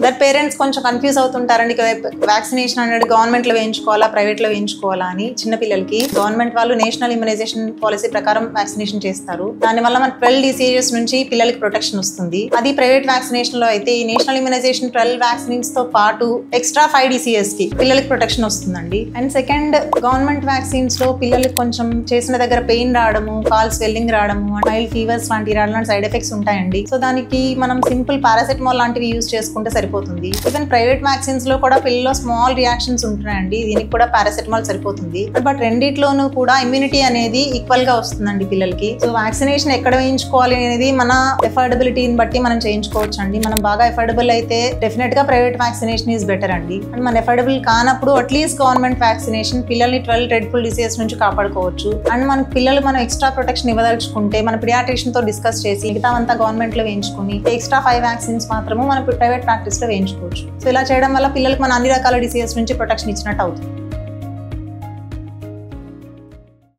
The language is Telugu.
దట్ పేరెంట్స్ కొంచెం కన్ఫ్యూజ్ అవుతుంటారండి. వ్యాక్సినేషన్ అనేది గవర్నమెంట్ లో వేయించుకోవాలా, ప్రైవేట్ లో వేయించుకోవాలా అని. చిన్న పిల్లలకి గవర్నమెంట్ వాళ్ళు నేషనల్ ఇమ్యునైజేషన్ పాలసీ ప్రకారం వ్యాక్సినేషన్ చేస్తారు. దానివల్ల మన 12 డిసీజెస్ నుంచి పిల్లలకి ప్రొటెక్షన్ వస్తుంది. అది ప్రైవేట్ వ్యాక్సినేషన్ లో అయితే ఈ నేషనల్ ఇమ్యునైజేషన్ 12 వ్యాక్సిన్స్ తో పాటు ఎక్స్ట్రా 5 డిసీజెస్ కి పిల్లలకి ప్రొటెక్షన్ వస్తుందండి. అండ్ సెకండ్, గవర్నమెంట్ వ్యాక్సిన్స్ లో పిల్లలకి కొంచెం చేసిన దగ్గర పెయిన్ రావడము, కాల్ స్వెల్లింగ్ రావడము, మైల్డ్ ఫీవర్స్ లాంటి సైడ్ ఎఫెక్ట్స్ ఉంటాయండి. సో దానికి మనం సింపుల్ పారాసెటమాల్ లాంటివి యూజ్ చేసుకుంటే సరిపోతుంది. ఈవెన్ ప్రైవేట్ వ్యాక్సిన్స్ లో కూడా పిల్లల్లో స్మాల్ రియాక్షన్స్ ఉంటున్నాయండి. దీనికి కూడా పారాసెటమాల్ సరిపోతుంది. బట్ రెండిట్లోనూ కూడా ఇమ్యూనిటీ అనేది ఈక్వల్ గా వస్తుందండి పిల్లలకి. సో వ్యాక్సినేషన్ ఎక్కడ వేయించుకోవాలి అనేది మన ఎఫోర్డబిలిటీని బట్టి మనం చేయించుకోవచ్చు అండి. మనం బాగా ఎఫోర్డబుల్ అయితే డెఫినెట్ గా ప్రైవేట్ వ్యాక్సినేషన్ ఈజ్ బెటర్ అండి. అండ్ మన ఎఫోర్డబుల్ కానప్పుడు అట్లీస్ట్ గవర్నమెంట్ వ్యాక్సినేషన్ పిల్లల్ని 12 రెడ్ఫుల్ డిసీజెస్ నుంచి కాపాడుకోవచ్చు. అండ్ మన పిల్లలు మనం ఎక్స్ట్రా ప్రొటెక్షన్ ఇవ్వదలుచుకుంటే మన పిడియాట్రిషియన్ తో డిస్కస్ చేసి మిగతా అంతా గవర్నమెంట్ లో వేయించుకుని ఎక్స్ట్రా 5 వ్యాక్సిన్స్ మాత్రము మనం ప్రైవేట్ ప్రాక్టీస్ లో వేయించుకోవచ్చు. సో ఇలా చేయడం వల్ల పిల్లలకు మన అన్ని రకాల డిసీజెస్ నుంచి ప్రొటెక్షన్ ఇచ్చినట్టు అవుతుంది.